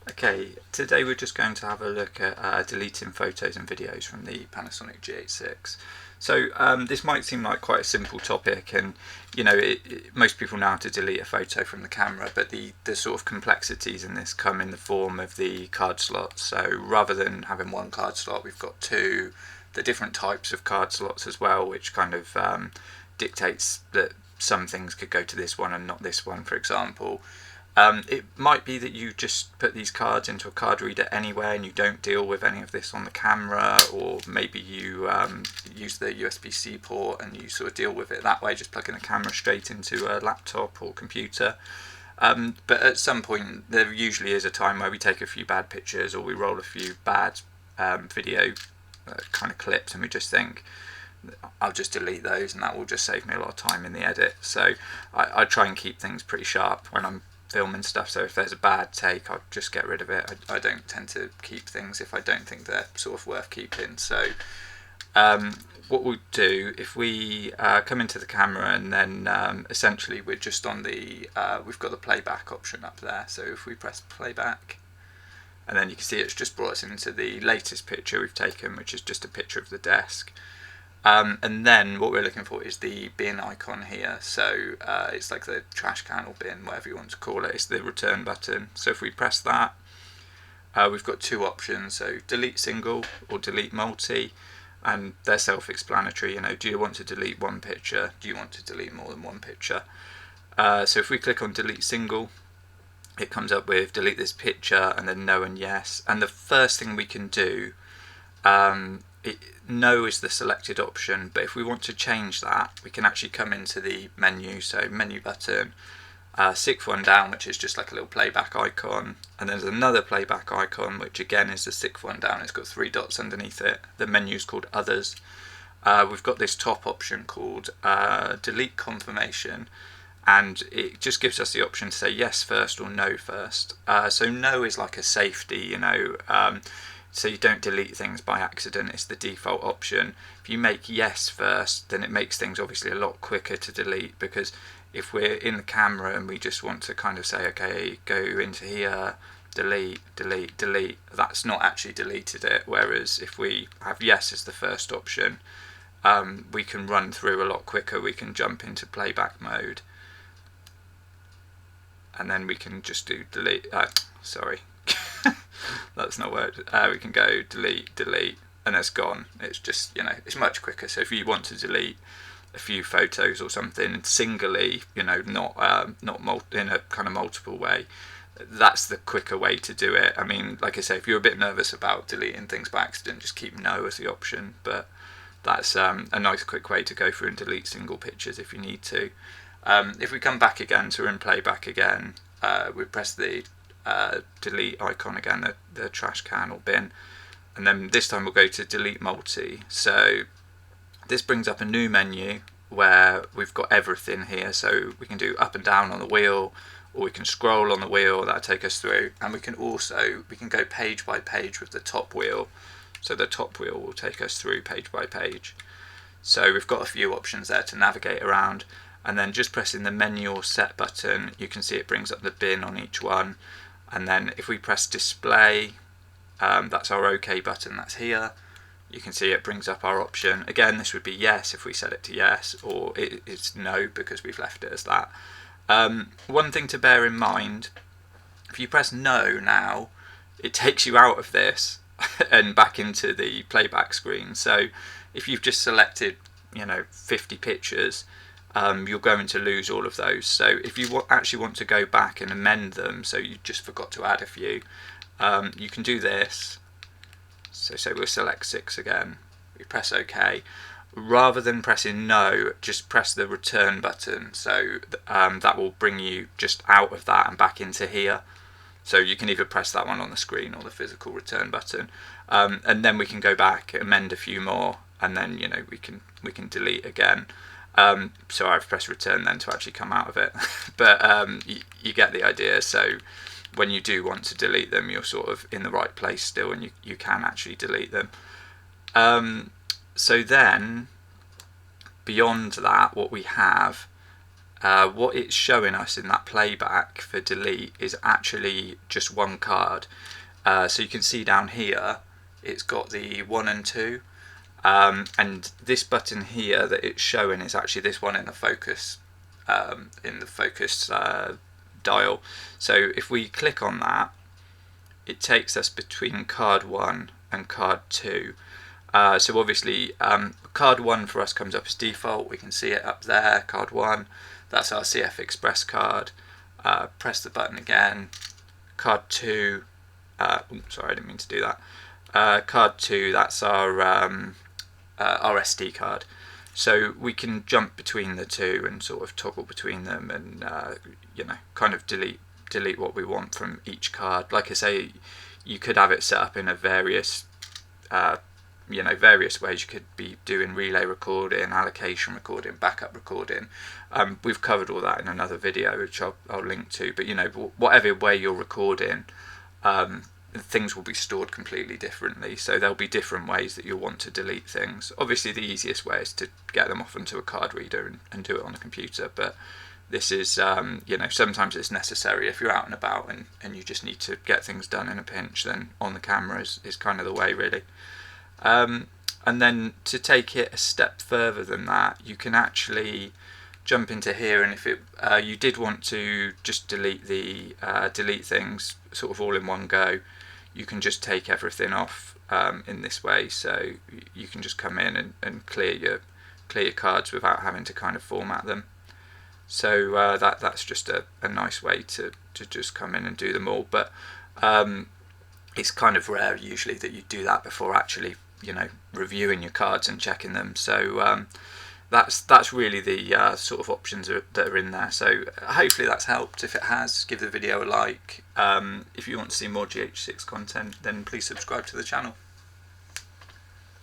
Okay, today we're just going to have a look at deleting photos and videos from the Panasonic GH6. So this might seem like quite a simple topic, and most people know how to delete a photo from the camera, but the sort of complexities in this come in the form of the card slots. So rather than having one card slot, we've got two, the different types of card slots as well, which kind of dictates that some things could go to this one and not this one, for example. It might be that you just put these cards into a card reader anyway and you don't deal with any of this on the camera, or maybe you use the USB-C port and you sort of deal with it that way, just plugging the camera straight into a laptop or computer. But at some point there usually is a time where we take a few bad pictures or we roll a few bad video kind of clips, and we just think, I'll just delete those and that will just save me a lot of time in the edit. So I try and keep things pretty sharp when I'm filming stuff, so if there's a bad take I'll just get rid of it. I don't tend to keep things if I don't think they're sort of worth keeping. So what we'll do, if we come into the camera and then essentially we're just on the we've got the playback option up there, so if we press playback, and then you can see it's just brought us into the latest picture we've taken, which is just a picture of the desk. And then what we're looking for is the bin icon here. So it's like the trash can or bin, whatever you want to call it. It's the return button. So if we press that, we've got two options. So delete single or delete multi, and they're self-explanatory. Do you want to delete one picture? Do you want to delete more than one picture? So if we click on delete single, it comes up with delete this picture and then no and yes. And the first thing we can do, no is the selected option, but if we want to change that, we can actually come into the menu, so menu button, sixth one down, which is just like a little playback icon, and there's another playback icon, which again is the sixth one down. It's got three dots underneath it. The menu's called others. We've got this top option called delete confirmation, and it just gives us the option to say yes first or no first. So no is like a safety, so you don't delete things by accident. It's the default option. If you make yes first, then it makes things obviously a lot quicker to delete, because if we're in the camera and we just want to kind of say, okay, go into here, delete, delete, delete, that's not actually deleted it. Whereas if we have yes as the first option, we can run through a lot quicker. We can jump into playback mode, and then we can just do delete, sorry, that's not worked. We can go delete, delete, and it's gone. It's just, it's much quicker. So if you want to delete a few photos or something singly, not in a kind of multiple way, that's the quicker way to do it. I mean, like I say, if you're a bit nervous about deleting things by accident, just keep no as the option, but that's a nice quick way to go through and delete single pictures if you need to. If we come back again, so we're in playback again, we press the delete icon again, the trash can or bin, and then this time we'll go to delete multi. So this brings up a new menu where we've got everything here, so we can do up and down on the wheel, or we can scroll on the wheel, that'll take us through, and we can go page by page with the top wheel, so the top wheel will take us through page by page. So we've got a few options there to navigate around, and then just pressing the menu or set button, you can see it brings up the bin on each one. And then if we press display, that's our OK button, that's here. You can see it brings up our option. Again, this would be yes if we set it to yes, or it's no because we've left it as that. One thing to bear in mind, if you press no now, it takes you out of this and back into the playback screen. So if you've just selected 50 pictures, you're going to lose all of those. So if you actually want to go back and amend them, so you just forgot to add a few, you can do this. So say we'll select 6 again, we press OK. Rather than pressing no, just press the return button, so that will bring you just out of that and back into here. So you can either press that one on the screen or the physical return button, and then we can go back, amend a few more, and then we can delete again. So I've pressed return then to actually come out of it, but you get the idea. So when you do want to delete them, you're sort of in the right place still, and you can actually delete them. So then beyond that, what we have what it's showing us in that playback for delete is actually just one card. So you can see down here it's got the 1 and 2, and this button here that it's showing is actually this one in the focus dial. So if we click on that, it takes us between card 1 and card 2. So obviously card 1 for us comes up as default. We can see it up there, card 1. That's our CF Express card. Press the button again. Card 2. Sorry, I didn't mean to do that. Card 2. That's our SD card. So we can jump between the two and sort of toggle between them, and kind of delete what we want from each card. Like I say, you could have it set up in a various ways. You could be doing relay recording, allocation recording, backup recording. We've covered all that in another video, which I'll link to. But whatever way you're recording, things will be stored completely differently. So there'll be different ways that you'll want to delete things. Obviously, the easiest way is to get them off onto a card reader and do it on a computer. But this is, sometimes it's necessary if you're out and about and you just need to get things done in a pinch. Then on the camera is kind of the way, really. And then to take it a step further than that, you can actually jump into here, and if you did want to just delete things sort of all in one go, you can just take everything off in this way. So you can just come in and clear your cards without having to kind of format them. So that's just a nice way to just come in and do them all. But it's kind of rare usually that you do that before actually reviewing your cards and checking them. So that's really the sort of options that are in there. So hopefully that's helped. If it has, give the video a like. If you want to see more GH6 content, then please subscribe to the channel.